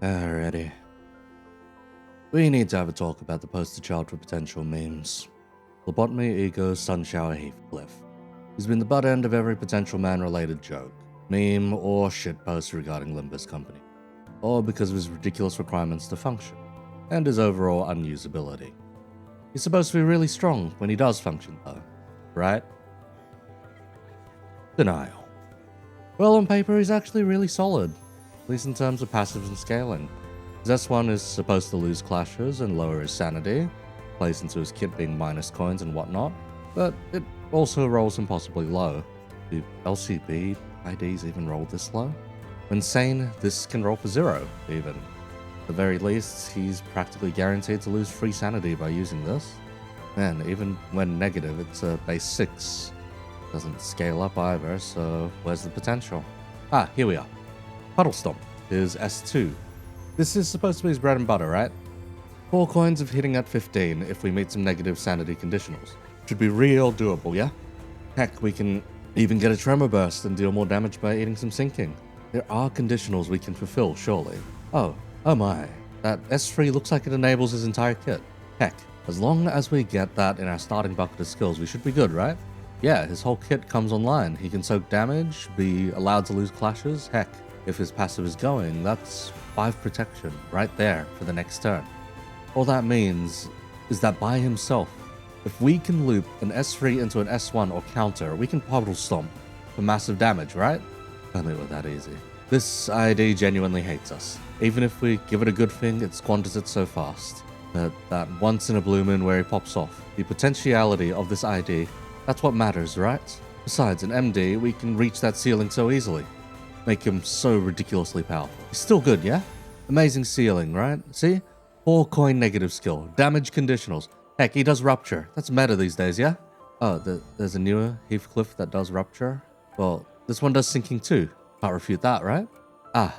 Alrighty. We need to have a talk about the poster child for potential memes. Lobotomy, E.G.O, Sunshower, Heathcliff. He's been the butt end of every potential man-related joke, meme, or shitpost regarding Limbus Company. All because of his ridiculous requirements to function, and his overall unusability. He's supposed to be really strong when he does function though, right? Denial. Well, on paper he's actually really solid, at least in terms of passives and scaling. His S1 is supposed to lose clashes and lower his sanity, plays into his kit being minus coins and whatnot, but it also rolls impossibly low. Do LCB IDs even roll this low? When sane, this can roll for 0, even. At the very least, he's practically guaranteed to lose free sanity by using this. And even when negative, it's a base 6. Doesn't scale up either, so where's the potential? Ah, here we are. Puddle Stomp is S2. This is supposed to be his bread and butter, right? 4 coins of hitting at 15 if we meet some negative sanity conditionals. Should be real doable, yeah? Heck, we can even get a Tremor Burst and deal more damage by eating some sinking. There are conditionals we can fulfill, surely. Oh my. That S3 looks like it enables his entire kit. Heck, as long as we get that in our starting bucket of skills, we should be good, right? Yeah, his whole kit comes online. He can soak damage, be allowed to lose clashes. Heck, if his passive is going, that's 5 protection right there for the next turn. All that means is that by himself, if we can loop an S3 into an S1 or counter, we can Puddle Stomp for massive damage, right? Only it were that easy. This ID genuinely hates us. Even if we give it a good thing, it squanders it so fast. That once in a blue moon where he pops off. The potentiality of this ID, that's what matters, right? Besides, in MD, we can reach that ceiling so easily. Make him so ridiculously powerful. He's still good, yeah? Amazing ceiling, right? See? 4 coin negative skill. Damage conditionals. Heck, he does Rupture. That's meta these days, yeah? Oh, there's a newer Heathcliff that does Rupture? Well, this one does Sinking too. Can't refute that, right? Ah,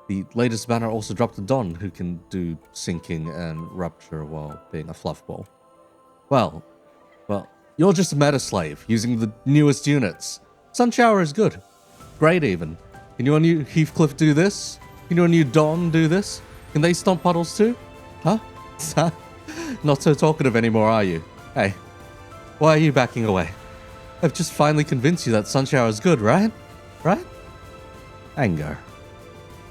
the latest banner also dropped a Don who can do Sinking and Rupture while being a fluff ball. Well, you're just a meta slave using the newest units. Sunshower is good. Great even. Can your new Heathcliff do this? Can your new Don do this? Can they stomp puddles too? Huh? Not so talkative anymore, are you? Hey, why are you backing away? I've just finally convinced you that Sunshower is good, right? Right? Anger.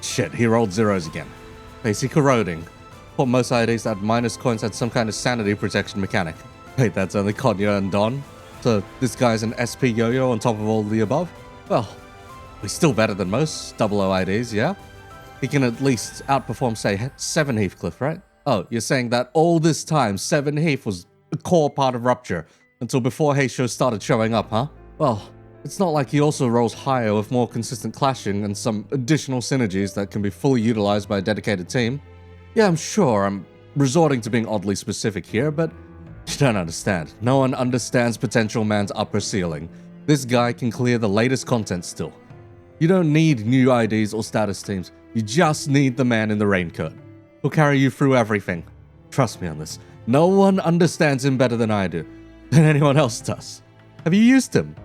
Shit, he rolled 0s again. Basic corroding. Thought most IDs that had minus coins had some kind of sanity protection mechanic. Wait, that's only Konya and Don? So this guy's an SP yo-yo on top of all the above? Well, he's still better than most 00 IDs, yeah? He can at least outperform, say, 7 Heathcliff, right? Oh, you're saying that all this time 7 Heath was a core part of Rupture until before Heishous started showing up, huh? Well, it's not like he also rolls higher with more consistent clashing and some additional synergies that can be fully utilized by a dedicated team. Yeah, I'm sure I'm resorting to being oddly specific here, but you don't understand. No one understands Potential Man's upper ceiling. This guy can clear the latest content still. You don't need new IDs or status teams. You just need the man in the raincoat. He'll carry you through everything. Trust me on this. No one understands him better than I do, than anyone else does. Have you used him?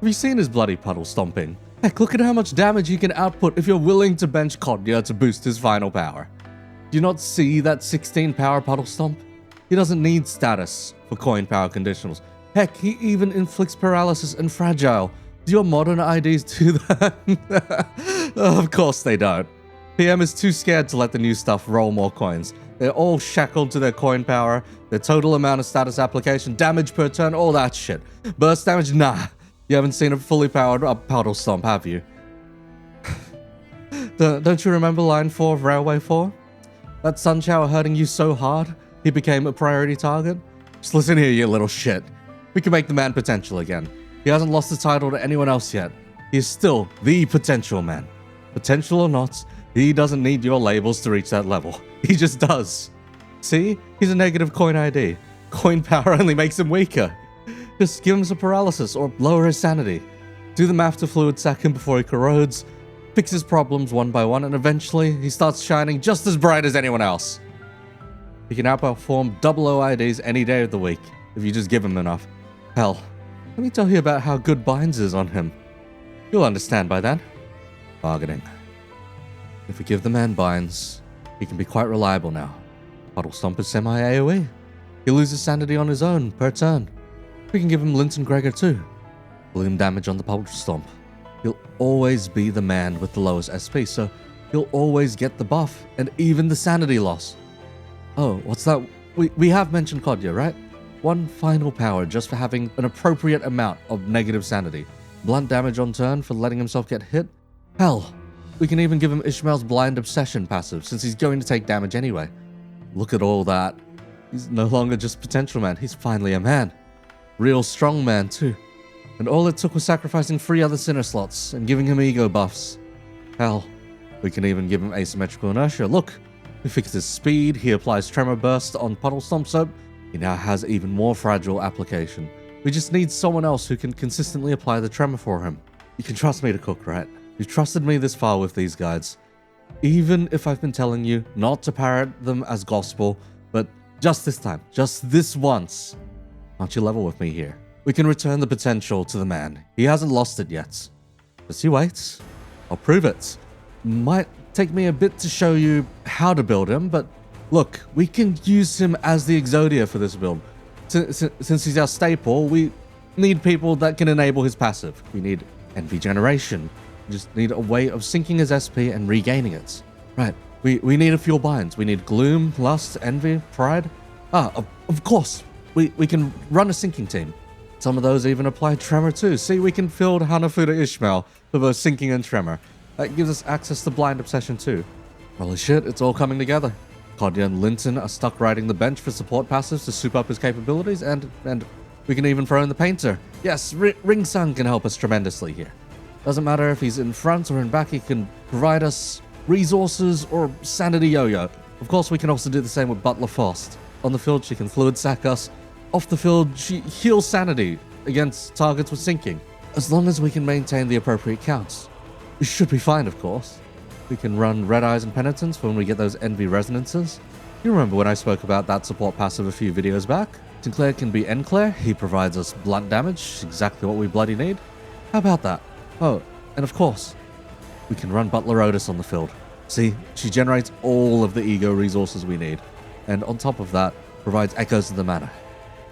Have you seen his bloody puddle stomping? Heck, look at how much damage he can output if you're willing to bench Konya to boost his final power. Do you not see that 16 power puddle stomp? He doesn't need status for coin power conditionals. Heck, he even inflicts paralysis and fragile. Do your modern IDs do that? Of course they don't. PM is too scared to let the new stuff roll more coins. They're all shackled to their coin power, their total amount of status application, damage per turn, all that shit. Burst damage? Nah. You haven't seen a fully powered up Puddle Stomp, have you? Don't you remember line 4 of Railway 4? That Sunshower hurting you so hard, he became a priority target? Just listen here, you little shit. We can make the man potential again. He hasn't lost the title to anyone else yet. He is still the potential man. Potential or not, he doesn't need your labels to reach that level. He just does. See? He's a negative coin ID. Coin power only makes him weaker. Just give him some paralysis or lower his sanity. Do the math to fluid sack him before he corrodes. Fix his problems one by one, and eventually he starts shining just as bright as anyone else. He can outperform 00 IDs any day of the week if you just give him enough. Hell, let me tell you about how good binds is on him. You'll understand by then. Bargaining. If we give the man binds, He can be quite reliable now. Puddle Stomp is semi-AoE. He loses sanity on his own per turn. We can give him Linton Gregor too. Bloom damage on the Puddle Stomp. He'll always be the man with the lowest SP, so he'll always get the buff and even the sanity loss. Oh, what's that? We have mentioned Kodya, right? One final power just for having an appropriate amount of negative sanity. Blunt damage on turn for letting himself get hit. Hell, we can even give him Ishmael's Blind Obsession passive since he's going to take damage anyway. Look at all that. He's no longer just potential man, he's finally a man. Real strong man too. And all it took was sacrificing 3 other sinner slots and giving him E.G.O buffs. Hell, we can even give him asymmetrical inertia. Look, we fixed his speed, he applies Tremor Burst on Puddle Stomp, so he now has even more fragile application. We just need someone else who can consistently apply the Tremor for him. You can trust me to cook, right? You've trusted me this far with these guides. Even if I've been telling you not to parrot them as gospel, but just this time, just this once, aren't you level with me here? We can return the potential to the man. He hasn't lost it yet. Just you wait. I'll prove it. Might take me a bit to show you how to build him, but look, we can use him as the Exodia for this build. Since he's our staple, we need people that can enable his passive. We need envy generation. We just need a way of syncing his SP and regaining it. Right, we need a few binds. We need gloom, lust, envy, pride. Of course, we can run a syncing team. Some of those even apply Tremor too. See, we can field Hanafuda Ishmael for both syncing and Tremor. That gives us access to Blind Obsession too. Holy shit, it's all coming together. Kodya and Linton are stuck riding the bench for support passives to soup up his capabilities, and we can even throw in the Painter. Yes, Ring Sun can help us tremendously here. Doesn't matter if he's in front or in back, he can provide us resources or sanity yo-yo. Of course, we can also do the same with Butler Faust. On the field, she can fluid sack us. Off the field, she heals sanity against targets with sinking. As long as we can maintain the appropriate counts. We should be fine, of course. We can run Red Eyes and Penitence when we get those Envy Resonances. You remember when I spoke about that support passive a few videos back? Sinclair can be Enclair, he provides us blunt damage, exactly what we bloody need. How about that? Oh, and of course, we can run Butler Otis on the field. See, she generates all of the E.G.O resources we need. And on top of that, provides Echoes of the Mana.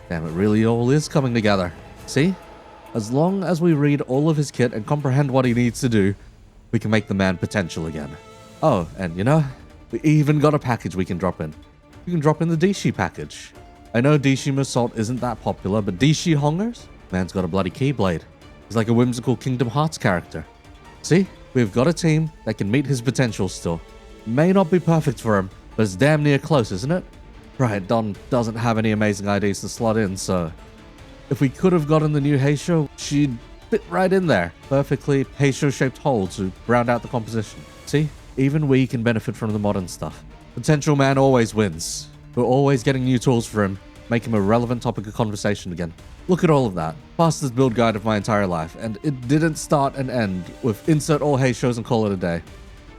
Damn, it really all is coming together. See? As long as we read all of his kit and comprehend what he needs to do, we can make the man potential again. Oh, and you know, we even got a package we can drop in. You can drop in the Dishi package. I know Dishi Mussault isn't that popular, but Dishi Hongers? Man's got a bloody Keyblade. He's like a whimsical Kingdom Hearts character. See? We've got a team that can meet his potential still. May not be perfect for him, but it's damn near close, isn't it? Right, Don doesn't have any amazing IDs to slot in, so if we could have gotten the new Heishou, she'd fit right in there. Perfectly Heishou-shaped hole to round out the composition. See? Even we can benefit from the modern stuff. Potential man always wins. We're always getting new tools for him, make him a relevant topic of conversation again. Look at all of that. Fastest build guide of my entire life, and it didn't start and end with insert all Heishous and call it a day.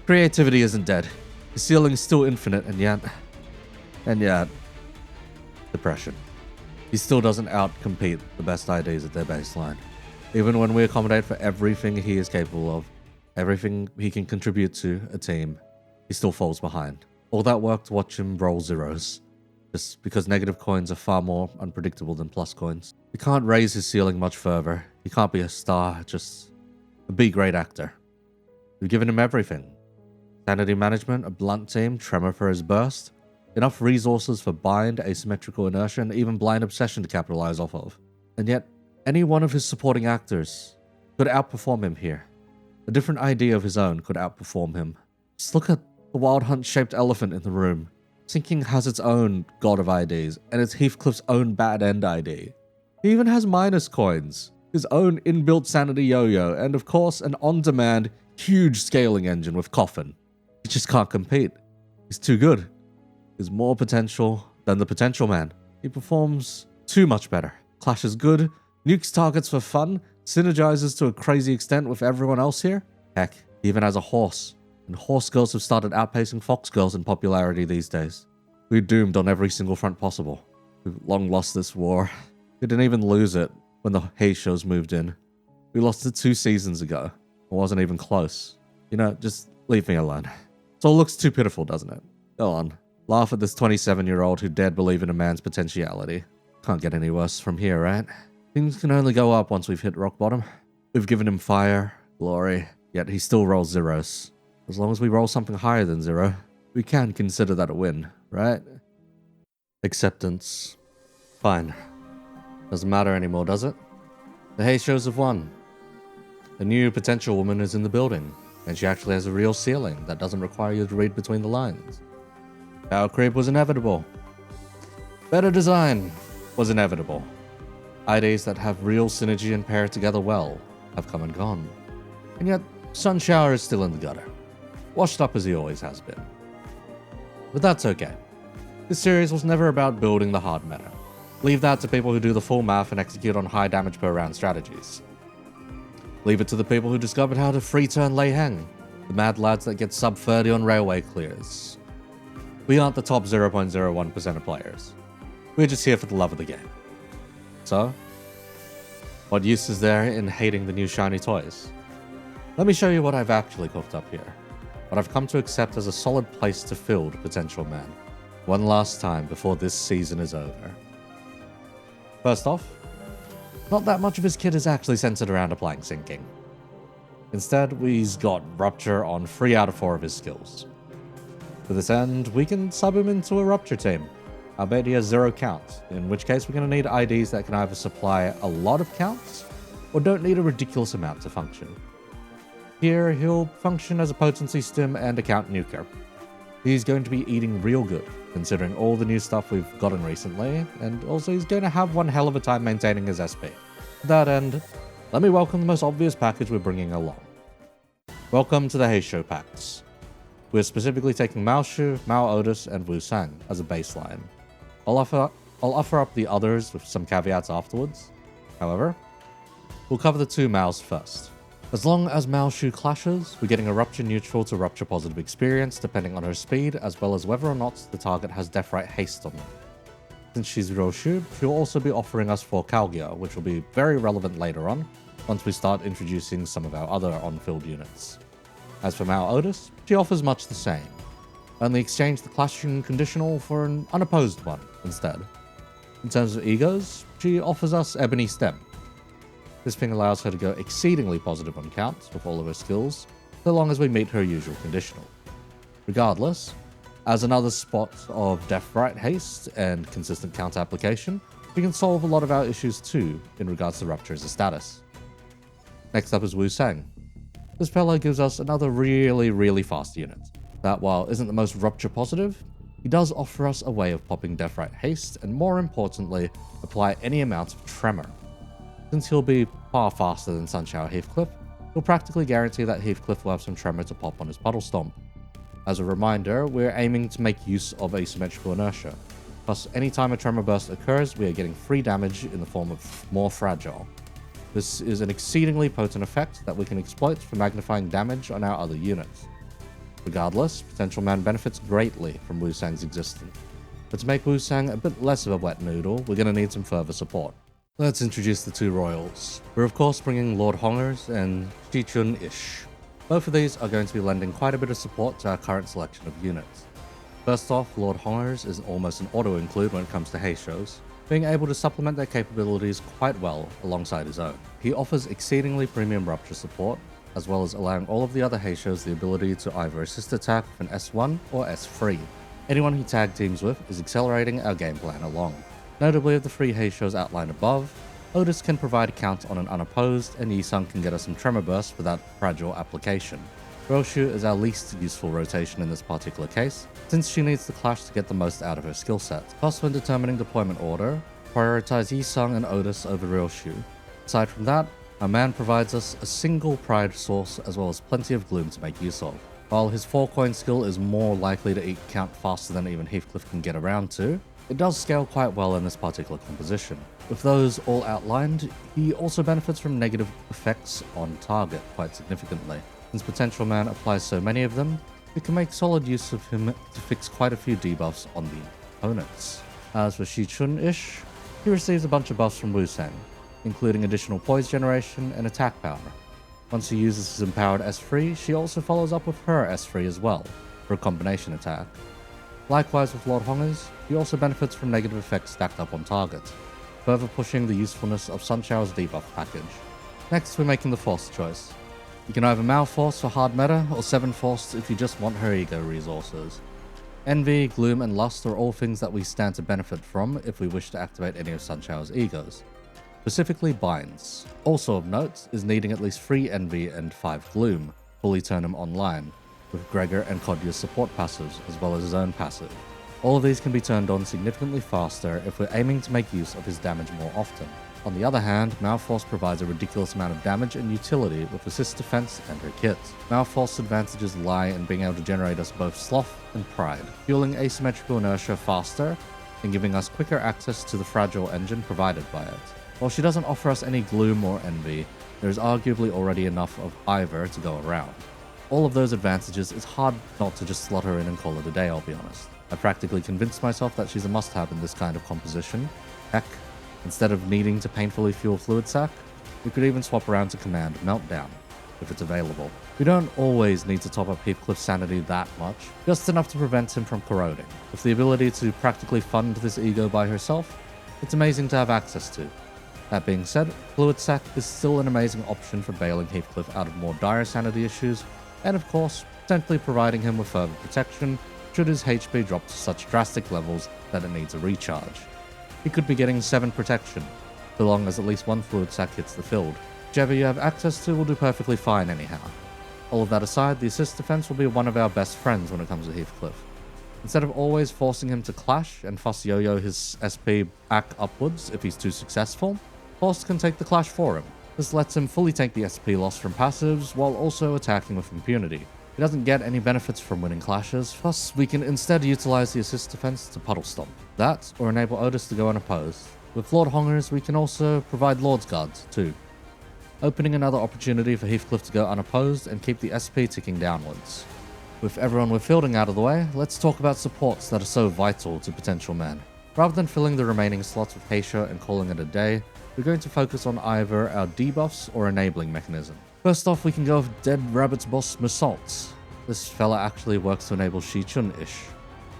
Creativity isn't dead. The ceiling's still infinite, and yet, depression. He still doesn't outcompete the best IDs at their baseline. Even when we accommodate for everything he is capable of, everything he can contribute to a team, he still falls behind. All that work to watch him roll zeros, just because negative coins are far more unpredictable than plus coins. We can't raise his ceiling much further. He can't be a star, just a B-grade actor. We've given him everything. Sanity management, a blunt team, Tremor for his burst, enough resources for bind, asymmetrical inertia, and even blind obsession to capitalize off of. And yet, any one of his supporting actors could outperform him here. A different idea of his own could outperform him. Just look at the Wild Hunt-shaped elephant in the room. Sinking has its own god of IDs, and it's Heathcliff's own bad end ID. He even has minus coins, his own inbuilt sanity yo-yo, and of course an on-demand, huge scaling engine with Coffin. He just can't compete. He's too good. He's more potential than the potential man. He performs too much better. Clash is good, nukes targets for fun, synergizes to a crazy extent with everyone else here. Heck, he even has a horse. And horse girls have started outpacing fox girls in popularity these days. We're doomed on every single front possible. We've long lost this war. We didn't even lose it when the Heishous moved in. We lost it 2 seasons ago. It wasn't even close. You know, just leave me alone. It all looks too pitiful, doesn't it? Go on. Laugh at this 27-year-old who dared believe in a man's potentiality. Can't get any worse from here, right? Things can only go up once we've hit rock bottom. We've given him fire, glory, yet he still rolls zeros. As long as we roll something higher than 0, we can consider that a win, right? Acceptance. Fine. Doesn't matter anymore, does it? The Heishous have won. The new potential woman is in the building, and she actually has a real ceiling that doesn't require you to read between the lines. Power creep was inevitable. Better design was inevitable. IDs that have real synergy and pair together well have come and gone. And yet, Sunshower is still in the gutter. Washed up as he always has been. But that's okay. This series was never about building the hard meta. Leave that to people who do the full math and execute on high damage per round strategies. Leave it to the people who discovered how to free turn lay hang, the mad lads that get sub 30 on railway clears. We aren't the top 0.01% of players. We're just here for the love of the game. So, what use is there in hating the new shiny toys? Let me show you what I've actually cooked up here. What I've come to accept as a solid place to field potential man. One last time before this season is over. First off, not that much of his kit is actually centered around applying sinking. Instead, he's got Rupture on 3 out of 4 of his skills. To this end, we can sub him into a Rupture team. I bet he has 0 counts, in which case we're going to need IDs that can either supply a lot of counts, or don't need a ridiculous amount to function. Here, he'll function as a potency stim and a count nuker. He's going to be eating real good, considering all the new stuff we've gotten recently, and also he's going to have one hell of a time maintaining his SP. To that end, let me welcome the most obvious package we're bringing along. Welcome to the Heishou packs. We're specifically taking Heishou, Mao Otis, and Wu Sang as a baseline. I'll offer up the others with some caveats afterwards. However, we'll cover the 2 Maos first. As long as Heishou clashes, we're getting a Rupture neutral to Rupture positive experience depending on her speed, as well as whether or not the target has Deathrite haste on them. Since she's Heishou, she'll also be offering us 4 Kalgia, which will be very relevant later on, once we start introducing some of our other on-field units. As for Mao Otis, she offers much the same, only exchange the clashing conditional for an unopposed one instead. In terms of E.G.Os, she offers us Ebony Stem. This thing allows her to go exceedingly positive on counts with all of her skills, so long as we meet her usual conditional. Regardless, as another spot of Deathrite haste and consistent count application, we can solve a lot of our issues too in regards to Rupture as a status. Next up is Wu Sang. This fella gives us another really fast unit, that while isn't the most Rupture positive, he does offer us a way of popping Deathrite haste and more importantly, apply any amount of tremor. Since he'll be far faster than Sunshower Heathcliff, he'll practically guarantee that Heathcliff will have some tremor to pop on his Puddle Stomp. As a reminder, we're aiming to make use of asymmetrical inertia, plus anytime a tremor burst occurs, we are getting free damage in the form of more fragile. This is an exceedingly potent effect that we can exploit for magnifying damage on our other units. Regardless, Potential Man benefits greatly from Wu Sang's existence, but to make Wu Sang a bit less of a wet noodle, we're going to need some further support. Let's introduce the 2 royals. We're of course bringing Lord Hongers and Shichun-ish. Both of these are going to be lending quite a bit of support to our current selection of units. First off, Lord Hongers is almost an auto-include when it comes to Heishous, being able to supplement their capabilities quite well alongside his own. He offers exceedingly premium Rupture support, as well as allowing all of the other Heishous the ability to either assist attack with an S1 or S3. Anyone he tag teams with is accelerating our game plan along. Notably, of the 3 Heishous outlined above, Otis can provide a count on an unopposed, and Yi-Sun can get us some Tremor Burst for that fragile application. Heishou is our least useful rotation in this particular case, since she needs to clash to get the most out of her skill set. Plus, when determining deployment order, prioritize Yi-Sun and Otis over Heishou. Aside from that, our man provides us a single pride source as well as plenty of gloom to make use of. While his 4-coin skill is more likely to eat count faster than even Heathcliff can get around to, it does scale quite well in this particular composition. With those all outlined, he also benefits from negative effects on target quite significantly. Since Potential Man applies so many of them, we can make solid use of him to fix quite a few debuffs on the opponents. As for Shichun-ish, he receives a bunch of buffs from Wu Sang, including additional poise generation and attack power. Once he uses his empowered S3, she also follows up with her S3 as well, for a combination attack. Likewise with Lord Hongers, he also benefits from negative effects stacked up on targets, further pushing the usefulness of Sunshower's debuff package. Next, we're making the Force choice. You can either Malforce for hard meta, or 7 Force if you just want her E.G.O resources. Envy, Gloom, and Lust are all things that we stand to benefit from if we wish to activate any of Sunshower's E.G.Os. Specifically Binds. Also of note is needing at least 3 Envy and 5 Gloom, fully turn him online, with Gregor and Kodya's support passives as well as his own passive. All of these can be turned on significantly faster if we're aiming to make use of his damage more often. On the other hand, Malforce provides a ridiculous amount of damage and utility with assist defense and her kit. Malforce's advantages lie in being able to generate us both sloth and pride, fueling asymmetrical inertia faster and giving us quicker access to the fragile engine provided by it. While she doesn't offer us any gloom or envy, there is arguably already enough of either to go around. All of those advantages, it's hard not to just slot her in and call it a day, I'll be honest. I practically convinced myself that she's a must-have in this kind of composition. Heck, instead of needing to painfully fuel Fluid Sac, we could even swap around to command Meltdown, if it's available. We don't always need to top up Heathcliff's sanity that much, just enough to prevent him from corroding. With the ability to practically fund this E.G.O by herself, it's amazing to have access to. That being said, Fluid Sac is still an amazing option for bailing Heathcliff out of more dire sanity issues, and of course, potentially providing him with further protection should his HP drop to such drastic levels that it needs a recharge. He could be getting 7 protection, so long as at least 1 Fluid Sac hits the field. Whichever you have access to will do perfectly fine anyhow. All of that aside, the assist defense will be one of our best friends when it comes to Heathcliff. Instead of always forcing him to clash and fuss yo-yo his SP back upwards if he's too successful, Force can take the clash for him. This lets him fully take the SP loss from passives while also attacking with impunity. He doesn't get any benefits from winning clashes, plus we can instead utilize the assist defense to puddle stomp. That, or enable Otis to go unopposed. With Lord Hongers, we can also provide Lord's Guards too, opening another opportunity for Heathcliff to go unopposed and keep the SP ticking downwards. With everyone we're fielding out of the way, let's talk about supports that are so vital to potential men. Rather than filling the remaining slots with Heishou and calling it a day, we're going to focus on either our debuffs or enabling mechanism. First off, we can go with Dead Rabbit's boss, Mussault. This fella actually works to enable Shichun-ish.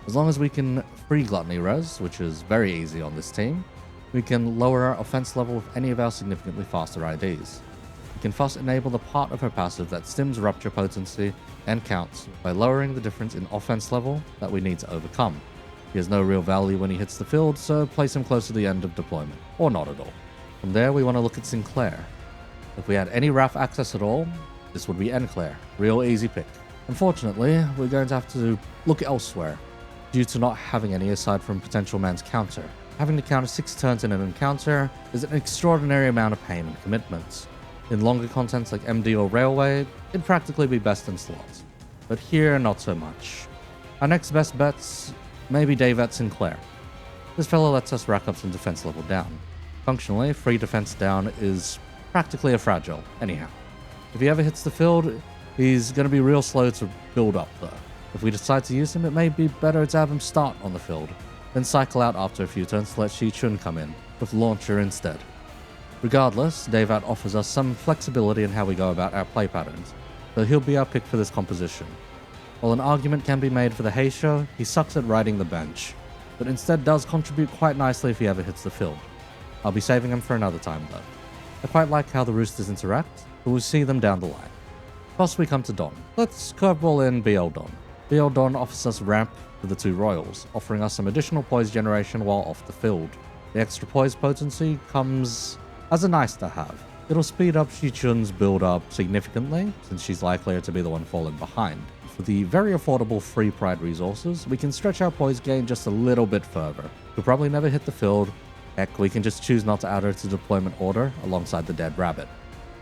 As long as we can free Gluttony Res, which is very easy on this team, we can lower our offense level with any of our significantly faster IDs. We can first enable the part of her passive that stims Rupture potency and counts by lowering the difference in offense level that we need to overcome. He has no real value when he hits the field, so place him close to the end of deployment, or not at all. From there, we want to look at Sinclair. If we had any Wrath access at all, this would be Enclair. Real easy pick. Unfortunately, we're going to have to look elsewhere, due to not having any aside from Potential Man's counter. Having to counter 6 turns in an encounter is an extraordinary amount of pain and commitment. In longer contents like MD or Railway, it'd practically be best in slots. But here, not so much. Our next best bet's maybe Davet Sinclair. This fellow lets us rack up some defense level down. Functionally, free defense down is practically a fragile, anyhow. If he ever hits the field, he's going to be real slow to build up though. If we decide to use him, it may be better to have him start on the field, then cycle out after a few turns to let Shichun come in, with Launcher instead. Regardless, Davat offers us some flexibility in how we go about our play patterns, so he'll be our pick for this composition. While an argument can be made for the Heishou, he sucks at riding the bench, but instead does contribute quite nicely if he ever hits the field. I'll be saving him for another time though. I quite like how the roosters interact, but we'll see them down the line. Plus we come to Don. Let's curveball in BL Don. BL Don offers us ramp for the 2 royals, offering us some additional poise generation while off the field. The extra poise potency comes as a nice to have. It'll speed up Shichun's build up significantly, since she's likelier to be the one falling behind. For the very affordable free pride resources, we can stretch our poise gain just a little bit further. We'll probably never hit the field. Heck, we can just choose not to add her to deployment order alongside the Dead Rabbit.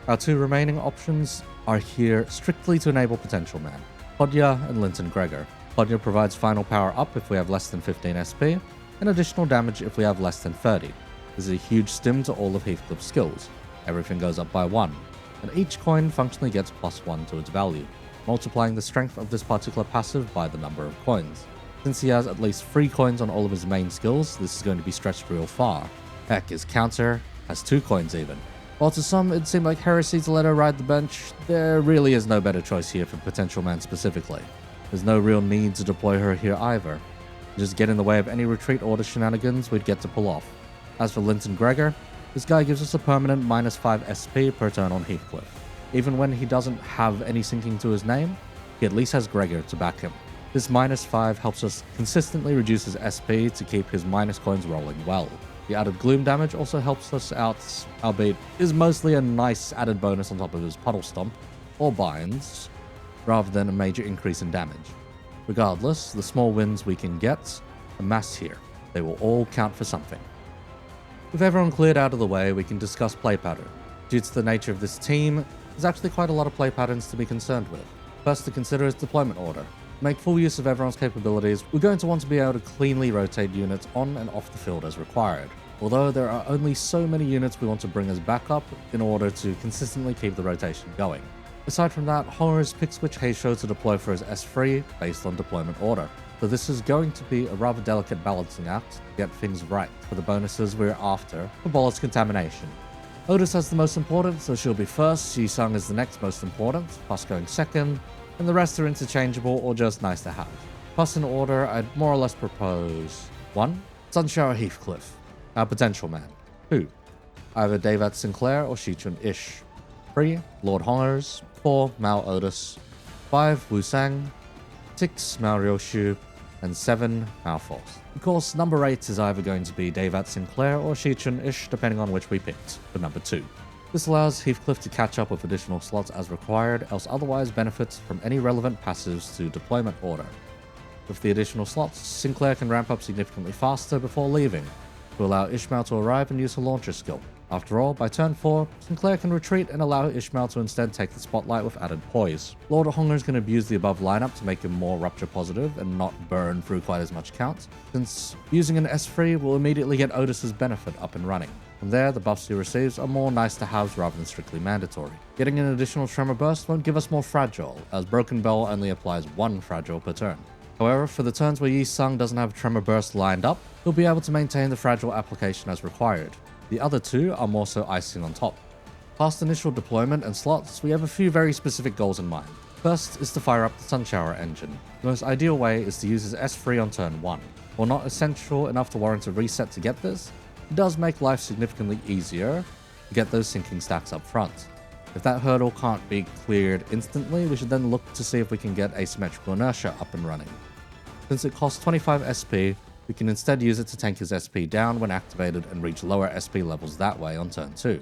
Our 2 remaining options are here strictly to enable Potential Man, Kodya and Linton Gregor. Kodya provides final power up if we have less than 15 SP, and additional damage if we have less than 30. This is a huge stim to all of Heathcliff's skills. Everything goes up by 1, and each coin functionally gets +1 to its value, multiplying the strength of this particular passive by the number of coins. Since he has at least 3 coins on all of his main skills, this is going to be stretched real far. Heck, his counter has 2 coins even. While to some it seemed like heresy to let her ride the bench, there really is no better choice here for Potential Man specifically. There's no real need to deploy her here either. just get in the way of any retreat order shenanigans we'd get to pull off. As for Linton Gregor, this guy gives us a permanent -5 SP per turn on Heathcliff. Even when he doesn't have any sinking to his name, he at least has Gregor to back him. This -5 helps us consistently reduce his SP to keep his minus coins rolling well. The added gloom damage also helps us out, albeit is mostly a nice added bonus on top of his puddle stomp or binds, rather than a major increase in damage. Regardless, the small wins we can get amass here. They will all count for something. With everyone cleared out of the way, we can discuss play pattern. Due to the nature of this team, there's actually quite a lot of play patterns to be concerned with. First to consider is deployment order. To make full use of everyone's capabilities, we're going to want to be able to cleanly rotate units on and off the field as required. Although there are only so many units we want to bring as backup in order to consistently keep the rotation going. Aside from that, Horrors picks which Heishou to deploy for his S3 based on deployment order. So this is going to be a rather delicate balancing act to get things right for the bonuses we're after for Bolus Contamination. Otis has the most important, so she'll be first, Yi-Sung is the next most important, plus going second, and the rest are interchangeable or just nice to have. Plus in order, I'd more or less propose 1. Sunshower Heathcliff, our potential man. 2. Either Davat Sinclair or Shichun Ish. 3. Lord Hongers. 4. Mao Otis. 5. Wu Sang. 6. Mao Ryoshu. And 7. Mao Force. Of course, number 8 is either going to be Davat Sinclair or Shichun Ish, depending on which we picked for number 2. This allows Heathcliff to catch up with additional slots as required, else otherwise benefits from any relevant passives to deployment order. With the additional slots, Sinclair can ramp up significantly faster before leaving, to allow Ishmael to arrive and use her launcher skill. After all, by turn 4, Sinclair can retreat and allow Ishmael to instead take the spotlight with added poise. Lord Hongers can abuse the above lineup to make him more rupture positive and not burn through quite as much count, since using an S3 will immediately get Otis's benefit up and running. From there, the buffs he receives are more nice to haves rather than strictly mandatory. Getting an additional Tremor Burst won't give us more Fragile, as Broken Bell only applies 1 Fragile per turn. However, for the turns where Yi-Sung doesn't have Tremor Burst lined up, he'll be able to maintain the Fragile application as required. The other 2 are more so icing on top. Past initial deployment and slots, we have a few very specific goals in mind. First is to fire up the Sunshower engine. The most ideal way is to use his S3 on turn 1. While not essential enough to warrant a reset to get this, it does make life significantly easier to get those sinking stacks up front. If that hurdle can't be cleared instantly, we should then look to see if we can get asymmetrical inertia up and running. Since it costs 25 SP, we can instead use it to tank his SP down when activated and reach lower SP levels that way on turn 2.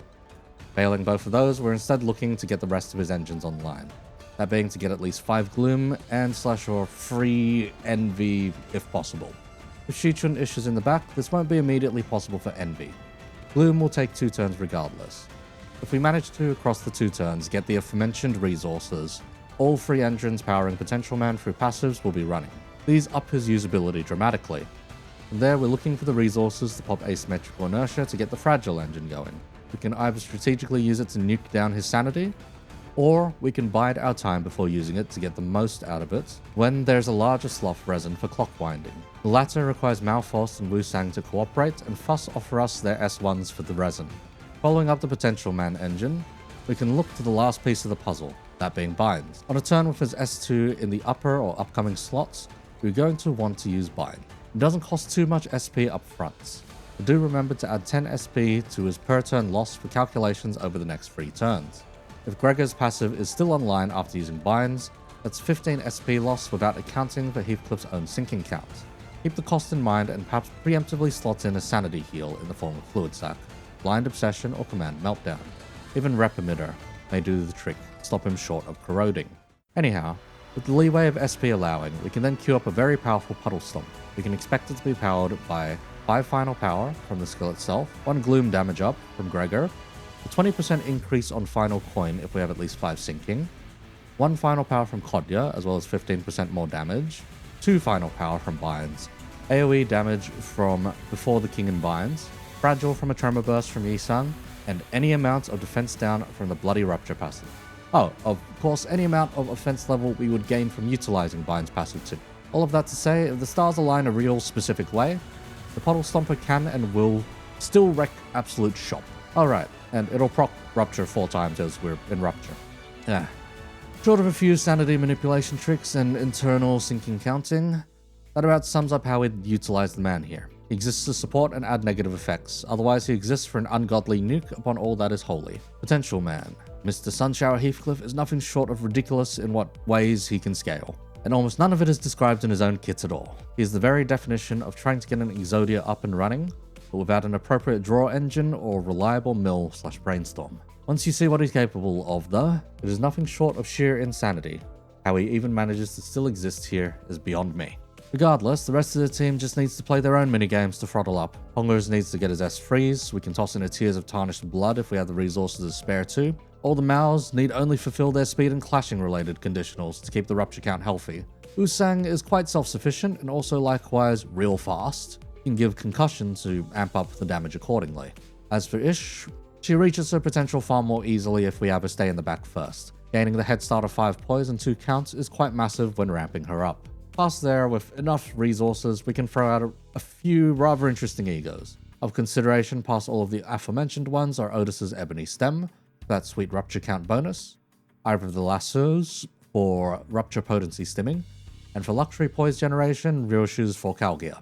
Failing both of those, we're instead looking to get the rest of his engines online. That being to get at least 5 Gloom and / or free Envy if possible. With Shichun Ish is in the back, this won't be immediately possible for Envy. Gloom will take 2 turns regardless. If we manage to, across the 2 turns, get the aforementioned resources, all 3 engines powering Potential Man through passives will be running. These up his usability dramatically. From there, we're looking for the resources to pop asymmetrical inertia to get the Fragile engine going. We can either strategically use it to nuke down his sanity, or we can bide our time before using it to get the most out of it when there's a larger sloth resin for clock winding. The latter requires Malforce and Wu Sang to cooperate and fuss offer us their S1s for the resin. Following up the Potential Man engine, we can look to the last piece of the puzzle, that being Binds. On a turn with his S2 in the upper or upcoming slots, we're going to want to use Bind. It doesn't cost too much SP up front, but do remember to add 10 SP to his per turn loss for calculations over the next 3 turns. If Gregor's passive is still online after using Binds, that's 15 SP loss without accounting for Heathcliff's own sinking count. Keep the cost in mind and perhaps preemptively slot in a sanity heal in the form of Fluid Sac, Blind Obsession or Command Meltdown. Even Rep Emitter may do the trick, stop him short of corroding. Anyhow, with the leeway of SP allowing, we can then queue up a very powerful Puddle Stomp. We can expect it to be powered by 5 final power from the skill itself, 1 Gloom damage up from Gregor, a 20% increase on final coin if we have at least 5 sinking, 1 final power from Kodya as well as 15% more damage, 2 final power from Binds, AoE damage from Before the King and Binds, Fragile from a Tremor Burst from Yi-Sung, and any amount of defense down from the Bloody Rupture passive. Oh, of course, any amount of offense level we would gain from utilizing Bind's passive too. All of that to say, if the stars align a real specific way, the Puddle Stomper can and will still wreck absolute shop. Alright, and it'll proc Rupture 4 times as we're in Rupture. Short of a few sanity manipulation tricks and internal sinking counting, That about sums up how we'd utilize the man here. He exists to support and add negative effects, otherwise he exists for an ungodly nuke upon all that is holy. Potential man. Mr. Sunshower Heathcliff is nothing short of ridiculous in what ways he can scale, and almost none of it is described in his own kits at all. He is the very definition of trying to get an Exodia up and running, but without an appropriate draw engine or reliable mill/brainstorm. Once you see what he's capable of though, it is nothing short of sheer insanity. How he even manages to still exist here is beyond me. Regardless, the rest of the team just needs to play their own minigames to throttle up. Hongers needs to get his S freeze, we can toss in a Tears of Tarnished Blood if we have the resources to spare too. All the Maos need only fulfill their speed and clashing related conditionals to keep the rupture count healthy. Usang is quite self-sufficient and also likewise real fast. He can give concussion to amp up the damage accordingly. As for Ish, she reaches her potential far more easily if we have her stay in the back first. Gaining the head start of 5 poise and 2 counts is quite massive when ramping her up. Past there, with enough resources, we can throw out a few rather interesting E.G.Os. Of consideration past all of the aforementioned ones are Otis's Ebony Stem, that sweet rupture count bonus, either of the Lassos for rupture potency stimming, and for luxury poise generation, Heishous for Calgear.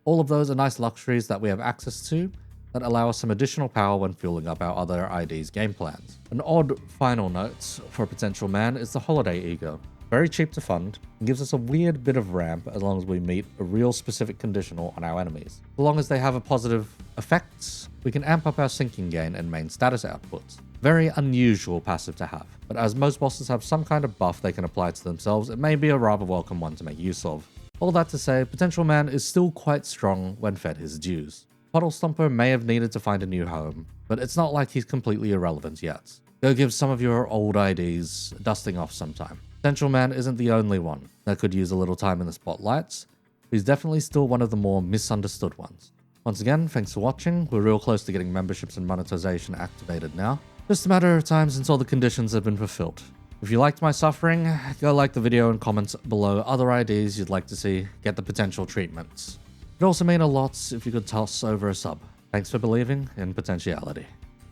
All of those are nice luxuries that we have access to that allow us some additional power when fueling up our other ID's game plans. An odd final note for a potential man is the Holiday E.G.O. Very cheap to fund, and gives us a weird bit of ramp as long as we meet a real specific conditional on our enemies. As long as they have a positive effect, we can amp up our sinking gain and main status outputs. Very unusual passive to have, but as most bosses have some kind of buff they can apply to themselves, it may be a rather welcome one to make use of. All that to say, Potential Man is still quite strong when fed his dues. Puddle Stomper may have needed to find a new home, but it's not like he's completely irrelevant yet. Go give some of your old IDs a dusting off sometime. Potential Man isn't the only one that could use a little time in the spotlights, but he's definitely still one of the more misunderstood ones. Once again, thanks for watching. We're real close to getting memberships and monetization activated now. Just a matter of time since all the conditions have been fulfilled. If you liked my suffering, go like the video and comment below other IDs you'd like to see get the potential treatments. It'd also mean a lot if you could toss over a sub. Thanks for believing in potentiality.